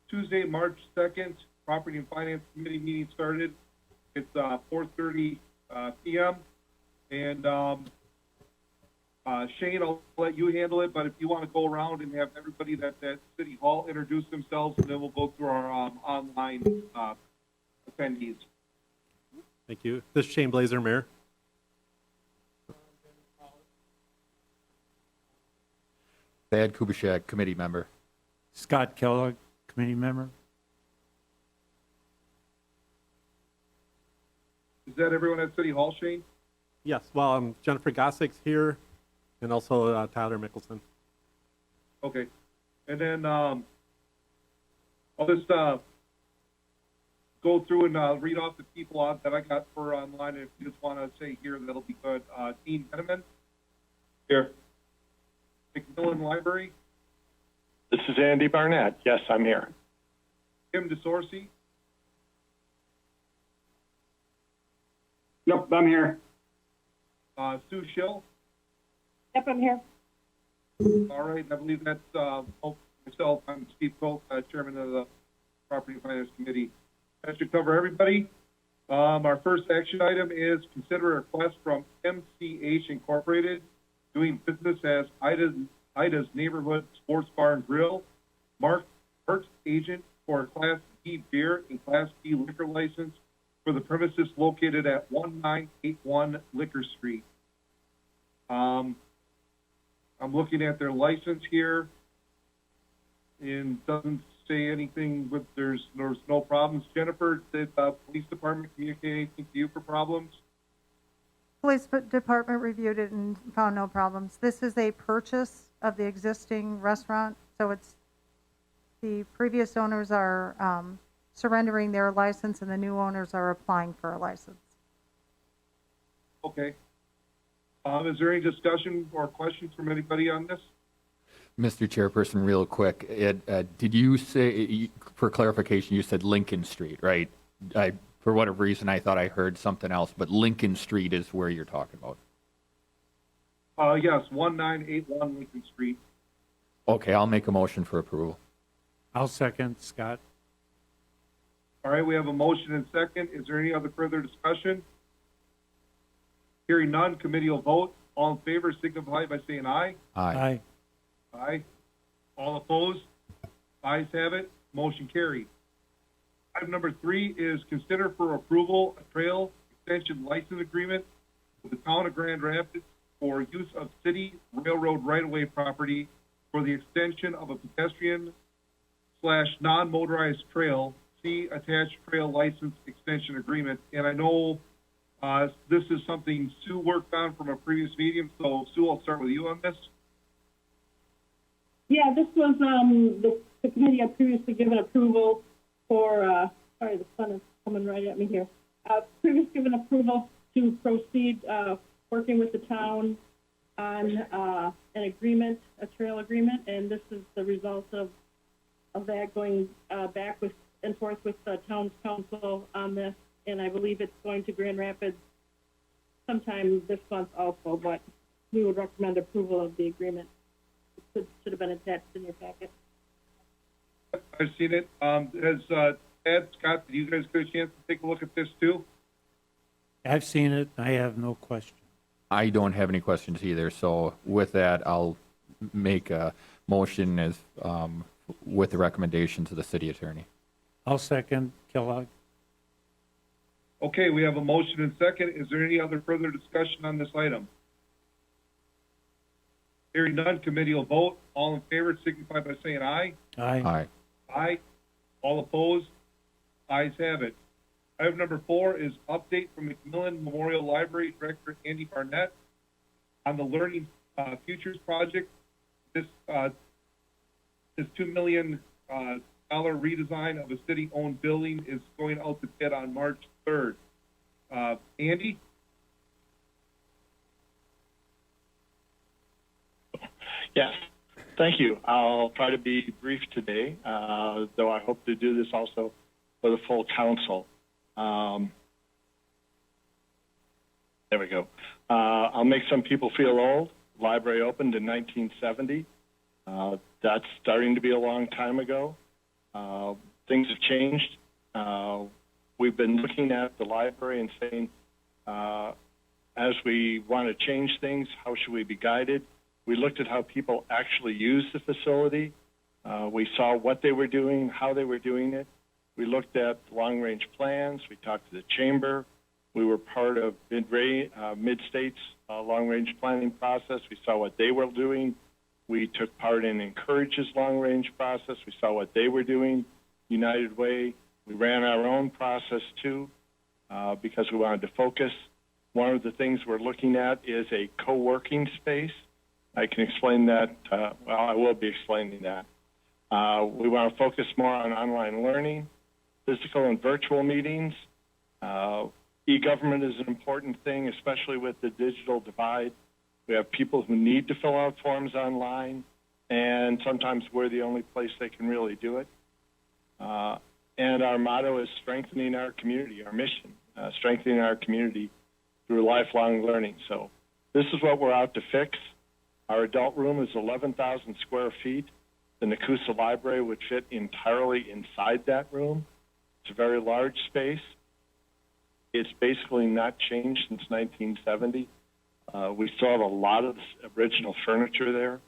Tuesday, March 2nd, Property and Finance Committee meeting started. It's 4:30 p.m. And Shane, I'll let you handle it, but if you want to go around and have everybody that's at City Hall introduce themselves, and then we'll go through our online attendees. Thank you. This is Shane Blazer, Mayor. Thad Kubishak, committee member. Scott Kellogg, committee member. Is that everyone at City Hall, Shane? Yes, well, Jennifer Gossick's here, and also Tyler Mickelson. Okay. And then I'll just go through and read off the people that I got for online. And if you just want to say here, that'll be good. Dean Henneman. Here. McMillan Library. This is Andy Barnett. Yes, I'm here. Kim DeSorcy. Yep, I'm here. Sue Schill. Yep, I'm here. All right, I believe that's myself. I'm Steve Colt, Chairman of the Property and Finance Committee. That should cover everybody. Our first action item is consider a request from MCH Incorporated, doing business as Ida's Neighborhood Sports Bar and Grill, Mark agent for a Class B beer and Class B liquor license for the premises located at 1981 Liquor Street. I'm looking at their license here, and doesn't say anything with there's no problems. Jennifer, did the police department communicate anything to you for problems? Police department reviewed it and found no problems. This is a purchase of the existing restaurant, so it's the previous owners are surrendering their license and the new owners are applying for a license. Okay. Is there any discussion or questions from anybody on this? Mr. Chairperson, real quick, did you say, for clarification, you said Lincoln Street, right? For whatever reason, I thought I heard something else, but Lincoln Street is where you're talking about. Yes, 1981 Lincoln Street. Okay, I'll make a motion for approval. I'll second Scott. All right, we have a motion and second. Is there any other further discussion? Hearing none, committee will vote. All in favor signify by saying aye. Aye. Aye. All opposed? Ayes have it. Motion carried. Item number 3 is consider for approval a trail extension license agreement with the town of Grand Rapids for use of city railroad right-of-way property for the extension of a pedestrian / non-motorized trail. See attached trail license extension agreement. And I know this is something Sue worked on from a previous meeting. So Sue, I'll start with you on this. Yeah, this was the committee had previously given approval for. Sorry, the sun is coming right at me here. Previously given approval to proceed working with the town on an agreement, a trail agreement, and this is the result of that going back and forth with the town's council on this, and I believe it's going to Grand Rapids sometime this month also, but we would recommend approval of the agreement. It should have been attached in your packet. I've seen it. Has Ed, Scott, did you guys get a chance to take a look at this too? I've seen it. I have no question. I don't have any questions either, so with that, I'll make a motion as with the recommendation to the city attorney. I'll second Kellogg. Okay, we have a motion and second. Is there any other further discussion on this item? Hearing none, committee will vote. All in favor signify by saying aye. Aye. Aye. Aye. All opposed? Ayes have it. Item number 4 is update from McMillan Memorial Library Director Andy Barnett on the Learning Futures Project. This $2 million redesign of a city-owned building is going out to bid on March 3rd. Andy? Yes, thank you. I'll try to be brief today, though I hope to do this also for the full council. There we go. I'll make some people feel old. Library opened in 1970. That's starting to be a long time ago. things have changed. We've been looking at the library and saying, as we want to change things, how should we be guided? We looked at how people actually use the facility. We saw what they were doing, how they were doing it. We looked at long-range plans. We talked to the chamber. We were part of Mid-State's long-range planning process. We saw what they were doing. We took part in Encourage's long-range process. We saw what they were doing, United Way. We ran our own process too, because we wanted to focus. One of the things we're looking at is a co-working space. I can explain that. I will be explaining that. We want to focus more on online learning, physical and virtual meetings. E-government is an important thing, especially with the digital divide. We have people who need to fill out forms online, and sometimes we're the only place they can really do it. And our motto is strengthening our community, our mission, strengthening our community through lifelong learning. So this is what we're out to fix. Our adult room is 11,000 square feet. The Nakusa Library would fit entirely inside that room. It's a very large space. It's basically not changed since 1970. We still have a lot of the original furniture there,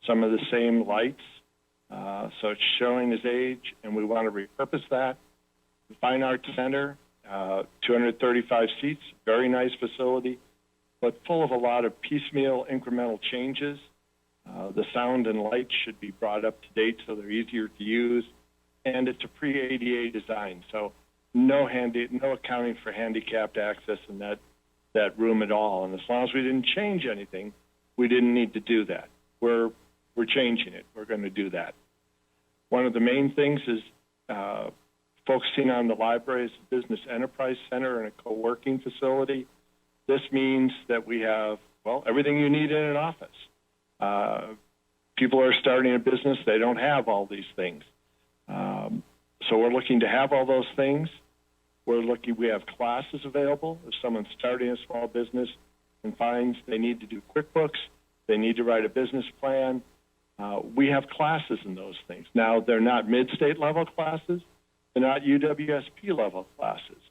some of the same lights. So it's showing its age, and we want to repurpose that. The Fine Arts Center, 235 seats, very nice facility, but full of a lot of piecemeal incremental changes. The sound and light should be brought up to date so they're easier to use, and it's a pre-ADA design, so no accounting for handicapped access in that room at all. And as long as we didn't change anything, we didn't need to do that. We're changing it. We're going to do that. One of the main things is focusing on the library as a business enterprise center and a co-working facility. This means that we have, well, everything you need in an office. People are starting a business. They don't have all these things. So we're looking to have all those things. We have classes available. If someone's starting a small business and finds they need to do QuickBooks, they need to write a business plan, we have classes in those things. Now, they're not mid-state level classes. They're not UWSP level classes.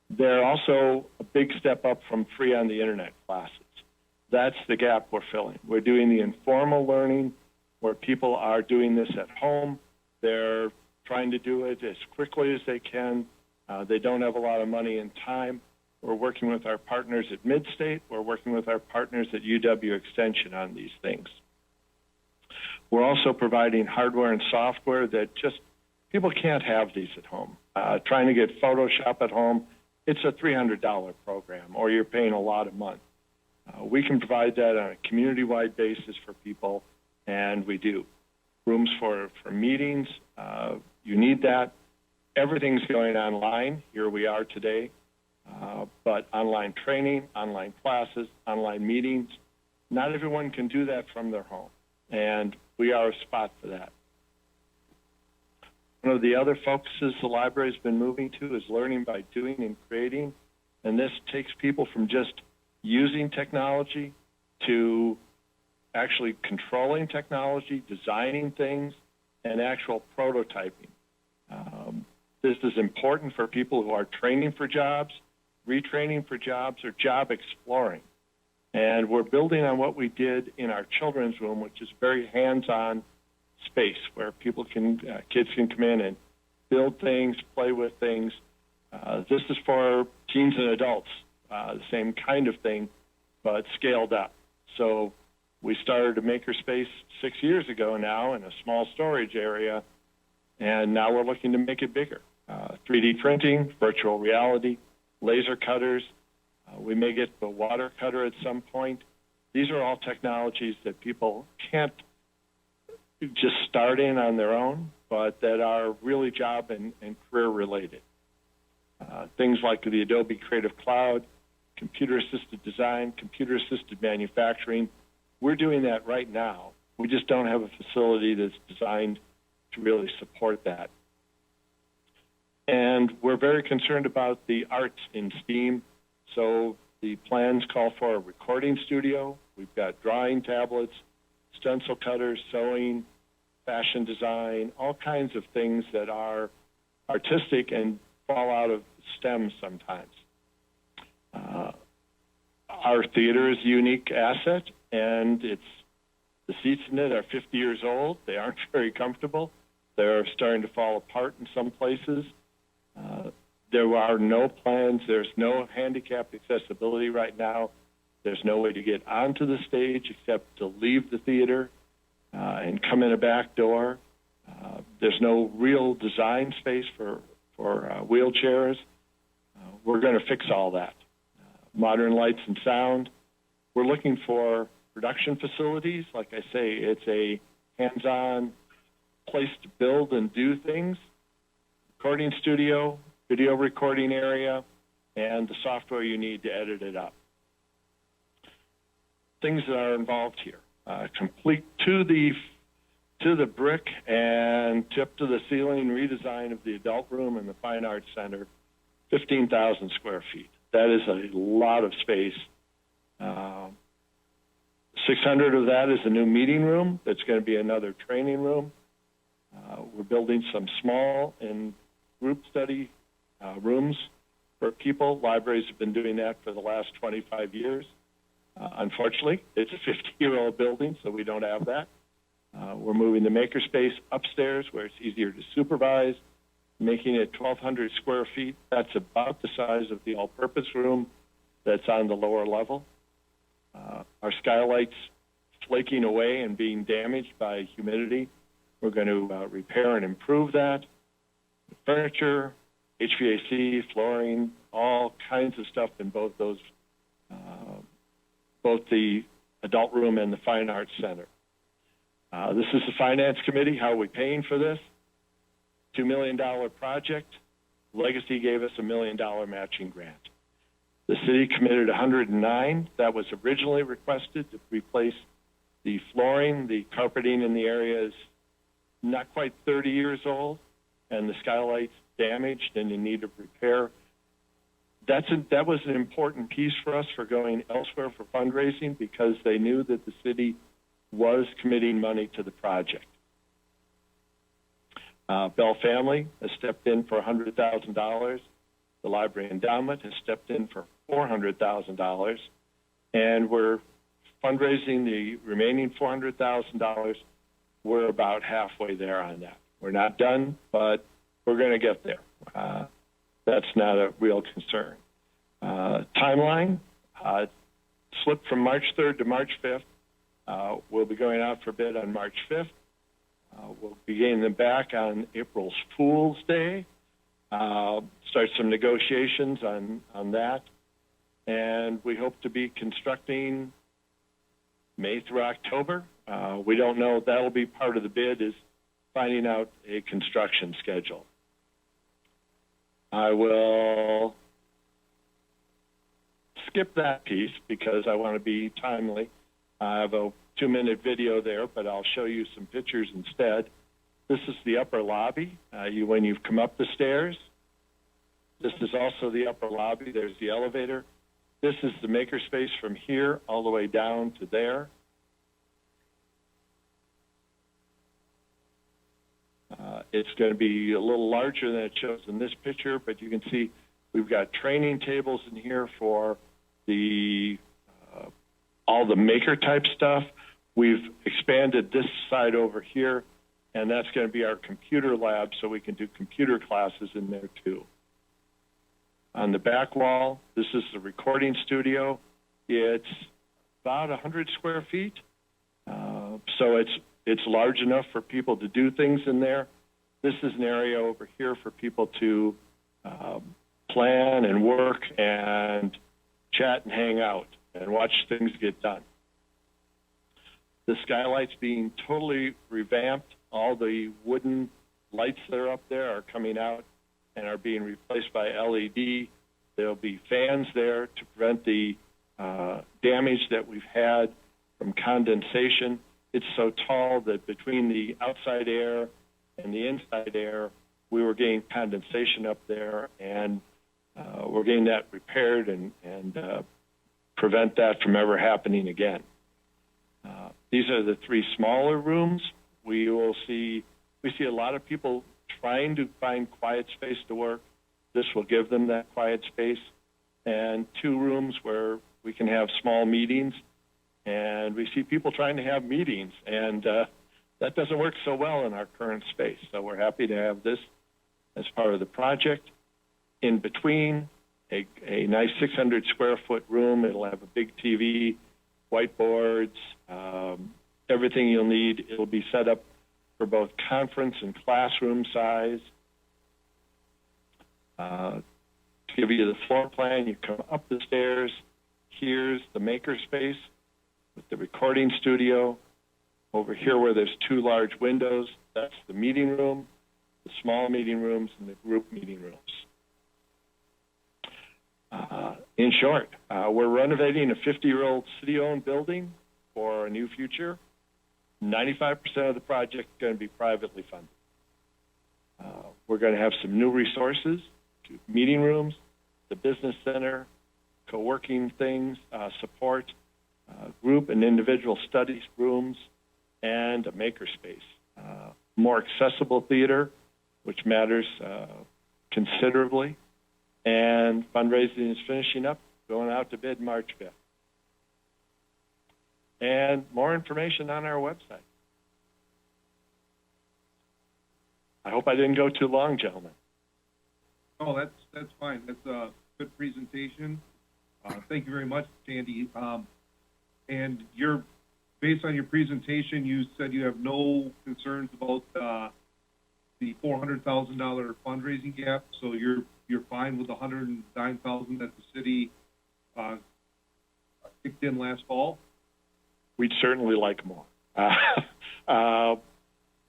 They're also a big step up from free on the internet classes. That's the gap we're filling. We're doing the informal learning where people are doing this at home. They're trying to do it as quickly as they can. They don't have a lot of money and time. We're working with our partners at Midstate. We're working with our partners at UW Extension on these things. We're also providing hardware and software that just people can't have these at home. Trying to get Photoshop at home, it's a $300 program, or you're paying a lot a month. We can provide that on a community-wide basis for people, and we do. Rooms for meetings, you need that. Everything's going online. Here we are today. But online training, online classes, online meetings, not everyone can do that from their home, and we are a spot for that. One of the other focuses the library's been moving to is learning by doing and creating, and this takes people from just using technology to actually controlling technology, designing things, and actual prototyping. This is important for people who are training for jobs, retraining for jobs, or job exploring. And we're building on what we did in our children's room, which is very hands-on space where people kids can come in and build things, play with things. This is for teens and adults, the same kind of thing, but scaled up. So we started a makerspace 6 years ago now in a small storage area, and now we're looking to make it bigger. 3D printing, virtual reality, laser cutters. We may get the water cutter at some point. These are all technologies that people can't just start in on their own, but that are really job and career related. Things like the Adobe Creative Cloud, computer-assisted design, computer-assisted manufacturing. We're doing that right now. We just don't have a facility that's designed to really support that. And we're very concerned about the arts in STEAM. So the plans call for a recording studio. We've got drawing tablets, stencil cutters, sewing, fashion design, all kinds of things that are artistic and fall out of STEM sometimes. Our theater is a unique asset, and the seats in it are 50 years old. They aren't very comfortable. They're starting to fall apart in some places. There are no plans. There's no handicap accessibility right now. There's no way to get onto the stage except to leave the theater and come in a back door. There's no real design space for wheelchairs. We're going to fix all that. Modern lights and sound. We're looking for production facilities. Like I say, it's a hands-on place to build and do things. Recording studio, video recording area, and the software you need to edit it up. Things that are involved here. Complete to the brick and tip to the ceiling redesign of the adult room and the Fine Arts Center, 15,000 square feet. That is a lot of space. 600 of that is a new meeting room. That's going to be another training room. We're building some small and group study rooms for people. Libraries have been doing that for the last 25 years. Unfortunately, it's a 50-year-old building, so we don't have that. We're moving the makerspace upstairs where it's easier to supervise, making it 1,200 square feet. That's about the size of the all-purpose room that's on the lower level. Our skylights flaking away and being damaged by humidity. We're going to repair and improve that. Furniture, HVAC, flooring, all kinds of stuff in both those, both the adult room and the Fine Arts Center. This is the Finance Committee. How are we paying for this? $2 million project. Legacy gave us $1 million matching grant. The city committed $109. That was originally requested to replace the flooring. The carpeting in the area is not quite 30 years old, and the skylight's damaged and in need of repair. That was an important piece for us for going elsewhere for fundraising because they knew that the city was committing money to the project. Bell Family has stepped in for $100,000. The Library Endowment has stepped in for $400,000, and we're fundraising the remaining $400,000. We're about halfway there on that. We're not done, but we're going to get there. That's not a real concern. Timeline slipped from March 3rd to March 5th. We'll be going out for bid on March 5th. We'll be getting them back on April's Fool's Day. Start some negotiations on that. And we hope to be constructing May through October. We don't know. That'll be part of the bid is finding out a construction schedule. I will skip that piece because I want to be timely. I have a 2-minute video there, but I'll show you some pictures instead. This is the upper lobby when you've come up the stairs. This is also the upper lobby. There's the elevator. This is the makerspace from here all the way down to there. It's going to be a little larger than it shows in this picture, but you can see we've got training tables in here for the all the maker type stuff. We've expanded this side over here, and that's going to be our computer lab, so we can do computer classes in there too. On the back wall, this is the recording studio. It's about 100 square feet, so it's large enough for people to do things in there. This is an area over here for people to plan and work and chat and hang out and watch things get done. The skylight's being totally revamped. All the wooden lights that are up there are coming out and are being replaced by LED. There'll be fans there to prevent the damage that we've had from condensation. It's so tall that between the outside air and the inside air, we were getting condensation up there, and we're getting that repaired and prevent that from ever happening again. These are the 3 smaller rooms. We see a lot of people trying to find quiet space to work. This will give them that quiet space, and 2 rooms where we can have small meetings. And we see people trying to have meetings, and that doesn't work so well in our current space. So we're happy to have this as part of the project. In between, a nice 600 square foot room. It'll have a big TV, whiteboards, everything you'll need. It'll be set up for both conference and classroom size. To give you the floor plan, you come up the stairs. Here's the makerspace with the recording studio. Over here where there's 2 large windows, that's the meeting room, the small meeting rooms, and the group meeting rooms. In short, we're renovating a 50-year-old city-owned building for a new future. 95% of the project is going to be privately funded. We're going to have some new resources, meeting rooms, the business center, co-working things, support, group and individual studies rooms, and a makerspace. More accessible theater, which matters considerably. And fundraising is finishing up, going out to bid March 5th. And more information on our website. I hope I didn't go too long, gentlemen. Oh, that's fine. That's a good presentation. Thank you very much, Sandy. And based on your presentation, you said you have no concerns about the $400,000 fundraising gap, so you're fine with the $109,000 that the city kicked in last fall? We'd certainly like more.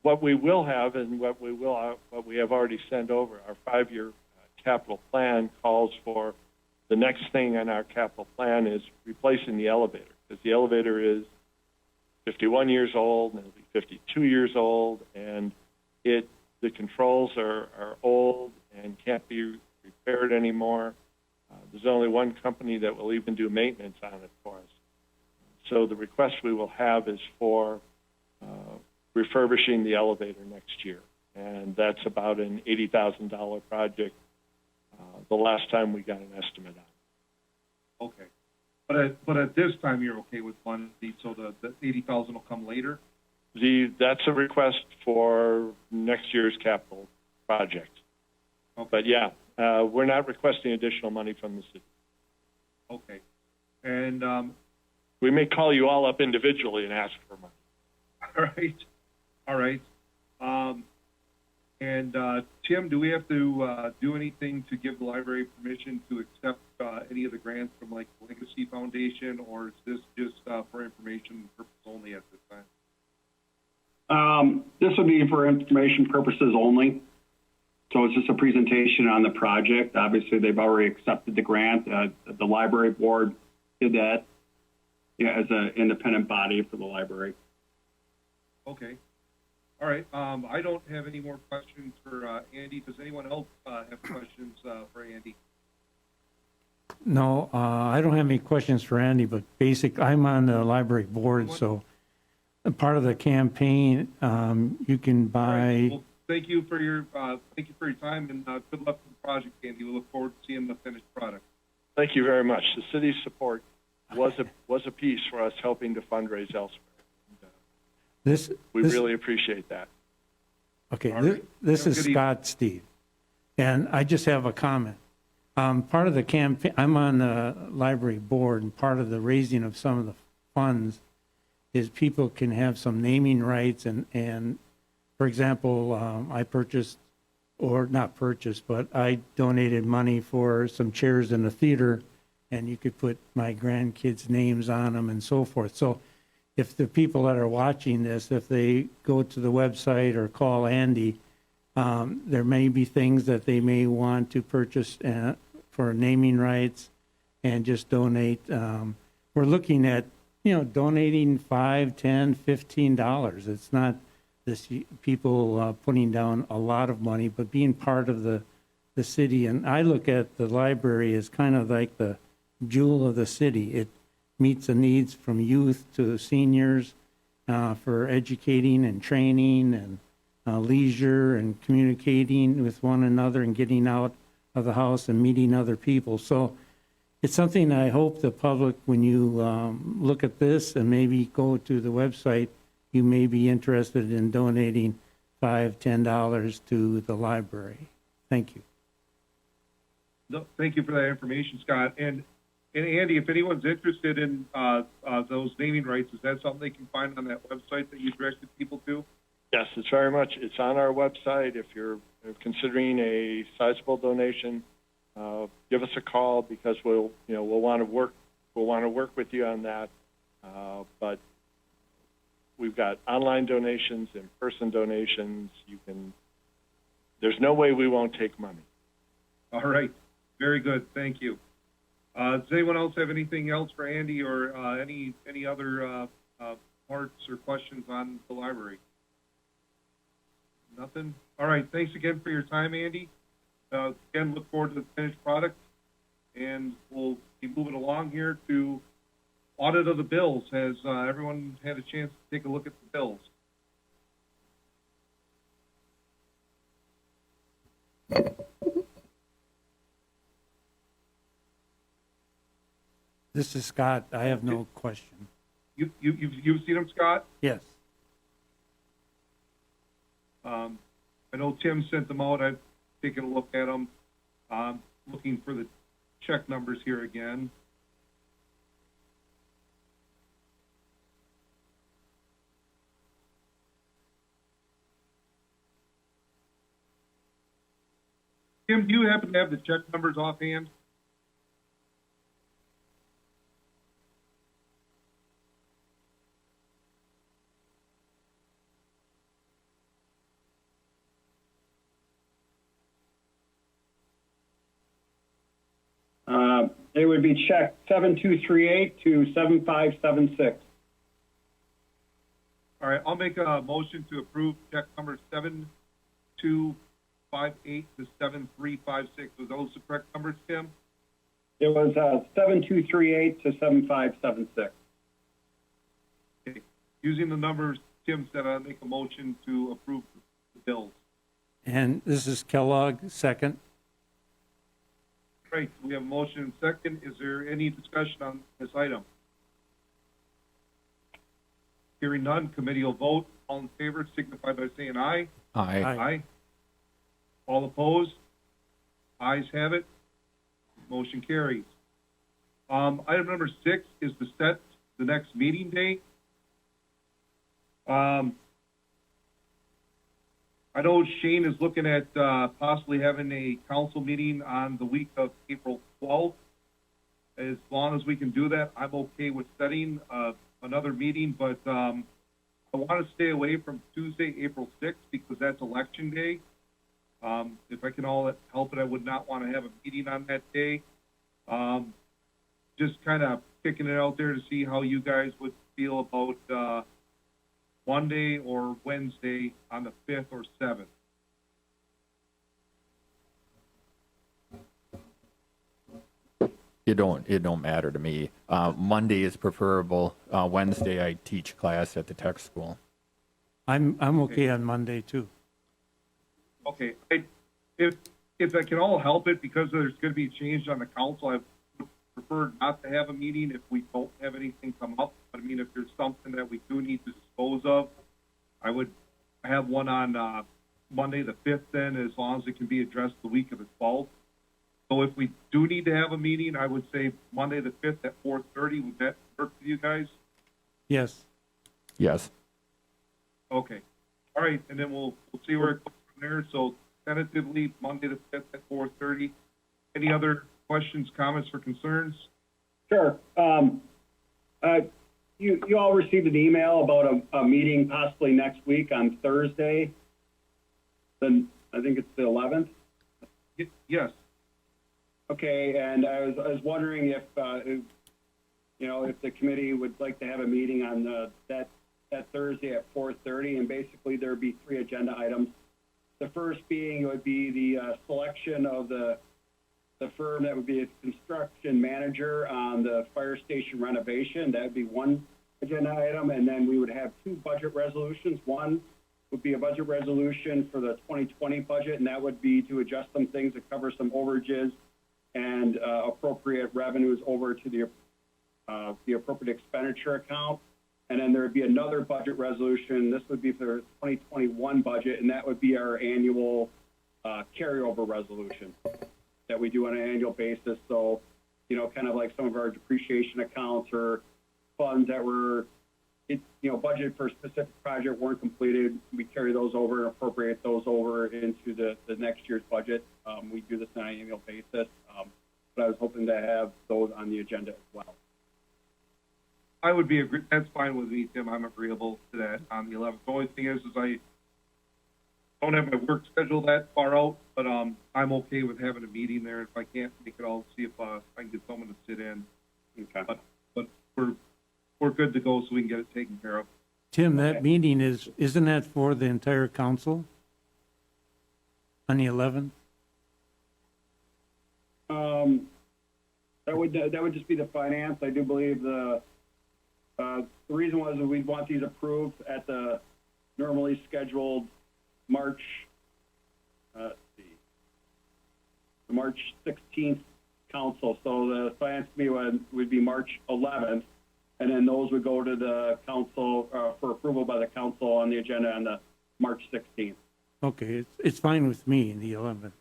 What we will have, and what we have already sent over, our 5-year capital plan calls for the next thing on our capital plan is replacing the elevator, because the elevator is 51 years old, and it'll be 52 years old, and the controls are old and can't be repaired anymore. There's only one company that will even do maintenance on it for us. So the request we will have is for refurbishing the elevator next year, and that's about an $80,000 project. The last time we got an estimate on it. Okay, but at this time you're okay with funding, so the $80,000 will come later. That's a request for next year's capital project. Okay. But yeah, we're not requesting additional money from the city. Okay, and we may call you all up individually and ask for money. all right. And Tim, do we have to do anything to give the library permission to accept any of the grants from like Legacy Foundation, or is this just for information purposes only at this time? This would be for information purposes only. So it's just a presentation on the project. Obviously, they've already accepted the grant. The library board did that as an independent body for the library. Okay. All right. I don't have any more questions for Andy. Does anyone else have questions for Andy? No, I don't have any questions for Andy, but I'm on the library board, so part of the campaign, you can buy. Right. Well, thank you for your time, and good luck with the project, Andy. We look forward to seeing the finished product. Thank you very much. The city's support was a piece for us helping to fundraise elsewhere. We really appreciate that. Okay, right. this is Good Scott Steve, and I just have a comment. Part of the campaign, I'm on the library board, and part of the raising of some of the funds is people can have some naming rights, and for example, I purchased, or not purchased, but I donated money for some chairs in the theater, and you could put my grandkids' names on them and so forth. So if the people that are watching this, if they go to the website or call Andy, there may be things that they may want to purchase for naming rights and just donate. We're looking at, donating $5, $10, $15. It's not this people putting down a lot of money, but being part of the city. And I look at the library as kind of like the jewel of the city. It meets the needs from youth to seniors for educating and training, and leisure and communicating with one another and getting out of the house and meeting other people. So it's something I hope the public, when you look at this and maybe go to the website, you may be interested in donating $5, $10 to the library. Thank you. No, thank you for that information, Scott. And Andy, if anyone's interested in those naming rights, is that something they can find on that website that you directed people to? Yes, it's very much. It's on our website. If you're considering a sizable donation, give us a call because we'll want to work. We'll want to work with you on that. But we've got online donations, in-person donations. There's no way we won't take money. All right. Very good. Thank you. Does anyone else have anything else for Andy or any other parts or questions on the library? Nothing? All right. Thanks again for your time, Andy. Again, look forward to the finished product. And we'll be moving along here to audit of the bills. Has everyone had a chance to take a look at the bills? This is Scott. I have no question. You've seen them, Scott? Yes. I know Tim sent them out. I've taken a look at them. Looking for the check numbers here again. Tim, do you happen to have the check numbers offhand? It would be check 7238 to 7576. All right, I'll make a motion to approve check number 7258 to 7356. Are those the correct numbers, Tim? It was 7238 to 7576. Okay. Using the numbers Tim said, I'll make a motion to approve the bills. And this is Kellogg, second. Great, we have a motion and second. Is there any discussion on this item? Hearing none, committee will vote. All in favor signify by saying aye. Aye. Aye. All opposed? Ayes have it. Motion carries. Item number 6 is to set the next meeting date. I know Shane is looking at possibly having a council meeting on the week of April 12th. As long as we can do that, I'm okay with setting another meeting, but I want to stay away from Tuesday, April 6th, because that's election day. If I can all help it, I would not want to have a meeting on that day. Just kind of kicking it out there to see how you guys would feel about Monday or Wednesday on the 5th or 7th. It don't matter to me. Monday is preferable. Wednesday I teach class at the tech school. I'm okay on Monday too. Okay, if I can all help it, because there's going to be a change on the council, I would prefer not to have a meeting if we don't have anything come up. But I mean, if there's something that we do need to dispose of, I would have one on Monday the 5th then, as long as it can be addressed the week of the 12th. So if we do need to have a meeting, I would say Monday the 5th at 4:30. Would that work for you guys? Yes. Yes. Okay. All right, and then we'll see where it goes from there. So tentatively, Monday the 5th at 4:30. Any other questions, comments, or concerns? Sure. You all received an email about a meeting possibly next week on Thursday. Then I think it's the 11th. Yes. Okay, and I was wondering if if the committee would like to have a meeting on that Thursday at 4:30, and basically there would be 3 agenda items. The first being it would be the selection of the firm that would be a construction manager on the fire station renovation. That would be one agenda item, and then we would have 2 budget resolutions. One would be a budget resolution for the 2020 budget, and that would be to adjust some things to cover some overages and appropriate revenues over to the appropriate expenditure account. And then there would be another budget resolution. This would be for the 2021 budget, and that would be our annual carryover resolution that we do on an annual basis. So, you know, kind of like some of our depreciation accounts or funds that were, budgeted for a specific project weren't completed. We carry those over and appropriate those over into the next year's budget. We do this on an annual basis, but I was hoping to have those on the agenda as well. I would be, that's fine with me, Tim. I'm agreeable to that on the 11th. The only thing is I don't have my work schedule that far out, but I'm okay with having a meeting there. If I can't make it, I'll see if I can get someone to sit in. Okay. But we're good to go, so we can get it taken care of. Tim, that meeting isn't that for the entire council on the 11th? That would just be the finance. I do believe the reason was that we'd want these approved at the normally scheduled March, the March 16th council. So the finance committee would be March 11th, and then those would go to the council for approval by the council on the agenda on the March 16th. Okay, it's fine with me, the 11th.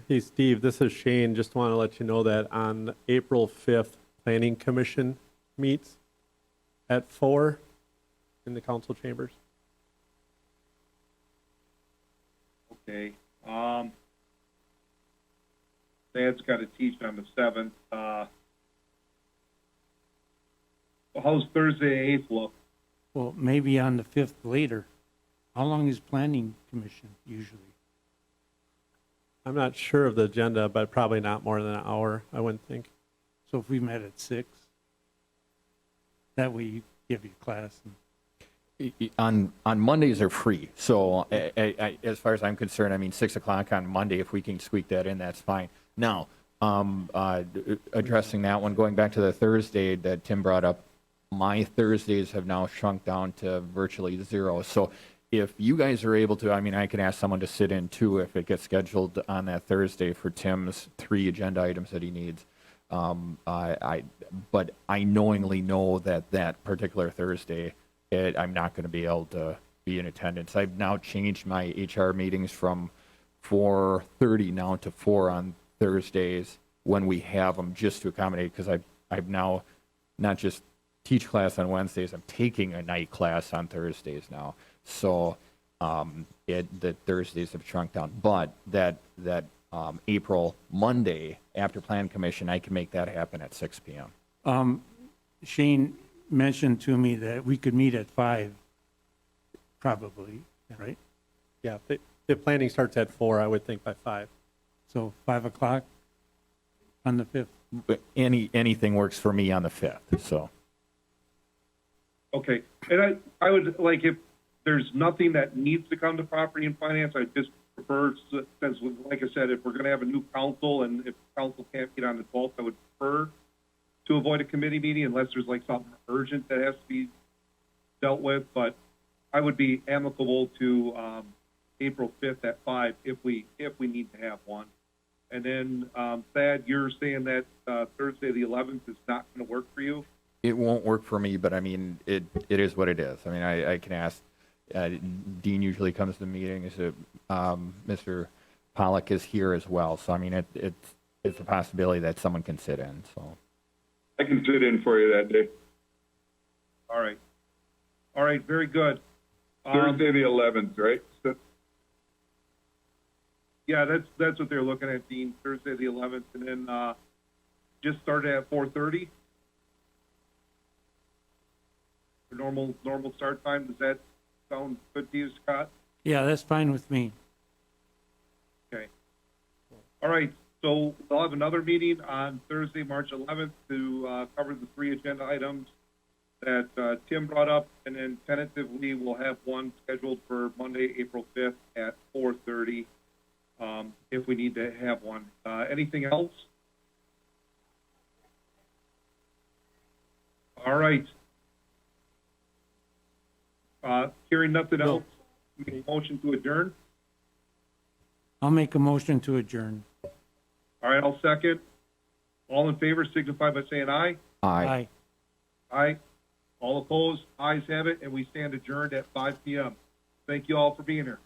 Hey, Steve, this is Shane. Just want to let you know that on April 5th, Planning Commission meets at 4 in the council chambers. Okay. Dad's got to teach on the 7th. How's Thursday 8th look? Well, maybe on the 5th later. How long is planning commission usually? I'm not sure of the agenda, but probably not more than an hour, I wouldn't think. So if we met at 6, that way you give your class. On Mondays are free. So as far as I'm concerned, I mean, 6 o'clock on Monday, if we can squeak that in, that's fine. Now, addressing that one, going back to the Thursday that Tim brought up, my Thursdays have now shrunk down to virtually 0. So if you guys are able to, I mean, I can ask someone to sit in too if it gets scheduled on that Thursday for Tim's 3 agenda items that he needs. But I knowingly know that that particular Thursday, I'm not going to be able to be in attendance. I've now changed my HR meetings from 4:30 now to 4 on Thursdays when we have them, just to accommodate, because I've now not just teach class on Wednesdays, I'm taking a night class on Thursdays now. So the Thursdays have shrunk down. But that April Monday after Plan Commission, I can make that happen at 6 p.m. Shane mentioned to me that we could meet at 5, probably, right? Yeah, if planning starts at 4, I would think by 5. So 5 o'clock on the 5th. But anything works for me on the 5th. So Okay. And I would, like, if there's nothing that needs to come to property and finance, I just prefer, since, like I said, if we're going to have a new council and if council can't get on the 12th, I would prefer to avoid a committee meeting unless there's like something urgent that has to be dealt with. But I would be amicable to April 5th at 5 if we need to have one. And then, Thad, you're saying that Thursday the 11th is not going to work for you? it won't work for me, but I mean, it is what it is. I mean, I can ask. Dean usually comes to the meetings. Mr. Pollock is here as well. So I mean, it's a possibility that someone can sit in. So I can sit in for you that day. All right, very good. Thursday the 11th, right? So, Yeah, that's what they're looking at, Dean. Thursday the 11th, and then just start at 4:30. For normal start time. Does that sound good to you, Scott? Yeah, that's fine with me. Okay. All right. So we'll have another meeting on Thursday, March 11th, to cover the 3 agenda items that Tim brought up, and then tentatively we'll have one scheduled for Monday, April 5th at 4:30, if we need to have one. Anything else? All right. Hearing nothing No. else, make a motion to adjourn. I'll make a motion to adjourn. All right, I'll second. All in favor signify by saying aye. Aye. Aye. All opposed, ayes have it, and we stand adjourned at 5 p.m. Thank you all for being here.